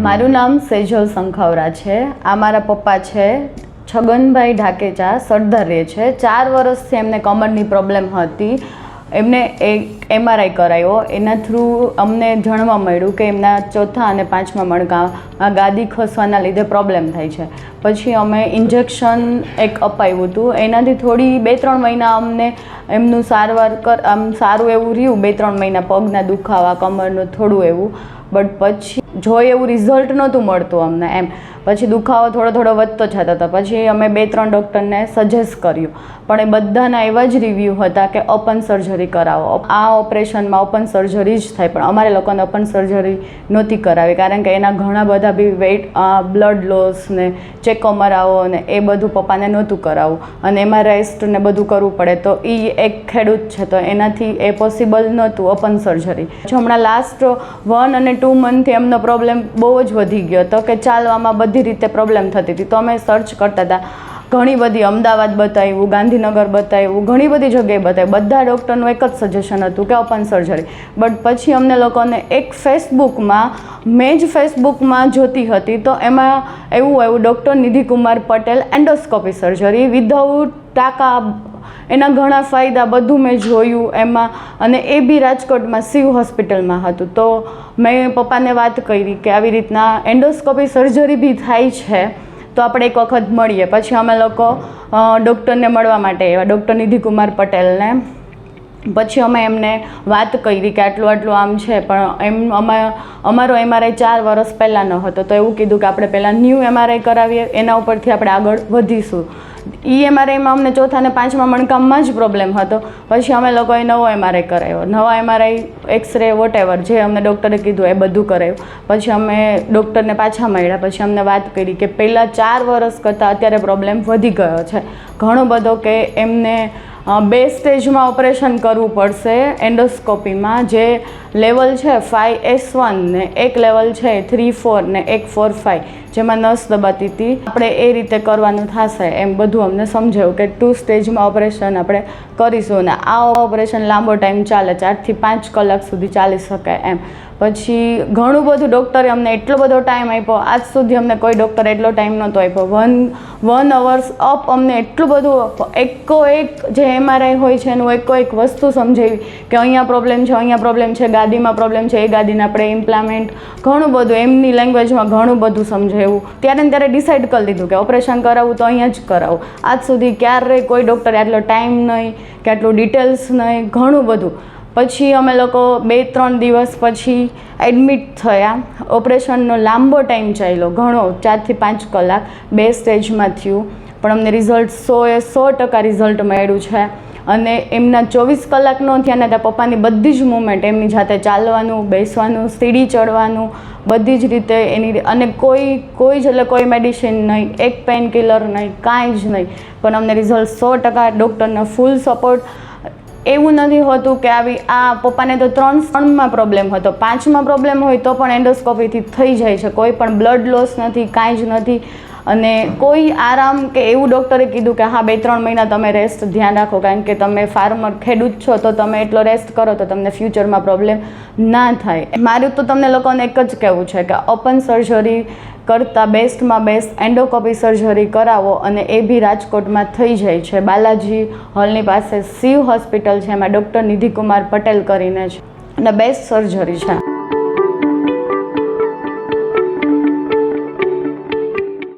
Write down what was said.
મારું નામ સેજલ સંખાવરા છે. આ મારા પપ્પા છે છગનભાઈ ઢાકેચા, સરદાર રહે છે. 4 વર્ષથી એમને કમરની પ્રોબ્લેમ હતી. એમને એક MRI કરાવ્યો. એના થ્રુ અમને જાણવા મળ્યું કે એમના ચોથા અને પાંચમા મણકામાં ગાદી ખસવાના લીધે પ્રોબ્લેમ થાય છે. પછી અમે ઇન્જેક્શન એક અપાવ્યું હતું. એનાથી થોડી 2-3 મહિના અમને એમનું સારવાર આમ સારું એવું રહ્યું. 2-3 મહિના પગના દુખાવા, કમરનું થોડું એવું. બટ પછી જોઈએ એવું રિઝલ્ટ નહોતું મળતું અમને એમ. પછી દુખાવો થોડો વધતો જતો હતો. પછી અમે 2-3 ડૉક્ટરને સજેસ્ટ કર્યું, પણ એ બધાના એવા જ રિવ્યૂ હતા કે ઓપન સર્જરી કરાવો. આ ઓપરેશનમાં ઓપન સર્જરી જ થાય, પણ અમારે લોકોને ઓપન સર્જરી નહોતી કરાવી, કારણ કે એના ઘણા બધા બી બ્લડ લોસ ને ચેકો મરાવો ને એ બધું પપ્પાને નહોતું કરાવવું, અને એમાં રેસ્ટ ને બધું કરવું પડે. તો એ એક ખેડૂત છે, તો એનાથી એ પોસિબલ નહોતું ઓપન સર્જરી. હમણાં લાસ્ટ 1 અને 2 મંથથી એમનો પ્રોબ્લેમ બહુ જ વધી ગયો હતો કે ચાલવામાં બધી રીતે પ્રોબ્લેમ થતી હતી. તો અમે સર્ચ કરતા હતા, ઘણી બધી અમદાવાદ બતાવ્યું, ગાંધીનગર બતાવ્યું, ઘણી બધી જગ્યાએ બતાવ્યું. બધા ડૉક્ટરનું એક જ સજેશન હતું કે ઓપન સર્જરી. બટ પછી અમને લોકોને એક મેં જ ફેસબુકમાં જોતી હતી, તો એમાં એવું આવ્યું doctor Nidhi Kumar Patel endoscopy surgery without ટાંકા. એના ઘણા ફાયદા બધું મેં જોયું એમાં, અને એ બી રાજકોટમાં શિવ હોસ્પિટલમાં હતું. તો મેં પપ્પાને વાત કરી કે આવી રીતના એન્ડોસ્કોપી સર્જરી બી થાય છે, તો આપણે એક વખત મળીએ. પછી અમે લોકો ડૉક્ટરને મળવા માટે આવ્યા, ડૉક્ટર નિધિ કુમાર પટેલને. પછી અમે એમને વાત કરી કે આટલું આમ છે, પણ અમારો MRI 4 વર્ષ પહેલાંનો હતો. તો એવું કીધું કે આપણે પહેલાં ન્યૂ MRI કરાવીએ, એના ઉપરથી આપણે આગળ વધીશું. MRIમાં અમને ચોથા અને પાંચમા મણકામાં જ પ્રોબ્લેમ હતો. પછી અમે લોકોએ નવો MRI કરાવ્યો. નવા MRI, એક્સરે, વોટેવર જે અમને ડૉક્ટરે કીધું એ બધું કરાવ્યું. પછી અમે ડૉક્ટરને પાછા મળ્યા. પછી અમને વાત કરી કે પહેલાં 4 વર્ષ કરતાં અત્યારે પ્રોબ્લેમ વધી ગયો છે ઘણો બધો, કે એમને 2 સ્ટેજમાં ઓપરેશન કરવું પડશે એન્ડોસ્કોપીમાં. જે લેવલ છે 5S1 ને એક લેવલ છે 3-4 ને એક 4-5, જેમાં નસ દબાતી હતી. આપણે એ રીતે કરવાનું થશે એમ બધું અમને સમજાયું કે 2 સ્ટેજમાં ઓપરેશન આપણે કરીશું, ને આ ઓપરેશન લાંબો ટાઈમ ચાલે, 4 થી 5 કલાક સુધી ચાલી શકે એમ. પછી ઘણું બધું ડૉક્ટરે અમને એટલો બધો ટાઈમ આપ્યો. આજ સુધી અમને કોઈ ડૉક્ટરે એટલો ટાઈમ નહોતો આપ્યો. 1 hours અપ અમને એટલું બધું એક જે MRI હોય છે એનું એક વસ્તુ સમજાવી કે અહીંયા પ્રોબ્લેમ છે, ગાદીમાં પ્રોબ્લેમ છે, એ ગાદીને આપણે ઇમ્પ્લામેન્ટ, ઘણું બધું એમની લેંગ્વેજમાં ઘણું બધું સમજાવ્યું. ત્યારે ડિસાઇડ કરી લીધું કે ઓપરેશન કરાવવું તો અહીંયા જ કરાવું. આજ સુધી ક્યારેય કોઈ ડૉક્ટરે આટલો ટાઈમ નહીં કે આટલું ડિટેલ્સ નહીં, ઘણું બધું. પછી અમે લોકો 2-3 દિવસ પછી એડમિટ થયા. ઓપરેશનનો લાંબો ટાઈમ ચાલ્યો, ઘણો, 4 થી 5 કલાક 2 સ્ટેજમાં થયું, પણ અમને રિઝલ્ટ 100% રિઝલ્ટ મળ્યું છે. અને એમના 24 કલાક ન થયા ને ત્યાં પપ્પાની બધી જ મૂવમેન્ટ, એમની જાતે ચાલવાનું, બેસવાનું, સીડી ચડવાનું, બધી જ રીતે એની, અને કોઈ મેડિસિન નહીં, એક પેઇન કિલર નહીં, કાંઈ જ નહીં. પણ અમને રિઝલ્ટ 100%, ડૉક્ટરનો ફૂલ સપોર્ટ. એવું નથી હોતું કે આ પપ્પાને તો 3માં પ્રોબ્લેમ હતો, 5માં પ્રોબ્લેમ હોય તો પણ એન્ડોસ્કોપીથી થઈ જાય છે. કોઈ પણ બ્લડ લોસ નથી, કાંઈ જ નથી. અને કોઈ આરામ કે એવું ડૉક્ટરે કીધું કે હા 2-3 મહિના તમે રેસ્ટ ધ્યાન રાખો, કારણ કે તમે ફાર્મર ખેડૂત છો, તો તમે એટલો રેસ્ટ કરો તો તમને ફ્યુચરમાં પ્રોબ્લેમ ના થાય. મારું તો તમને લોકોને એક જ કહેવું છે કે ઓપન સર્જરી કરતાં બેસ્ટમાં બેસ્ટ એન્ડોસ્કોપી સર્જરી કરાવો, અને એ બી રાજકોટમાં થઈ જાય છે. બાલાજી હોલની પાસે શિવ હોસ્પિટલ છે, એમાં ડૉક્ટર નિધિ કુમાર પટેલ કરીને છે, અને બેસ્ટ સર્જરી છે.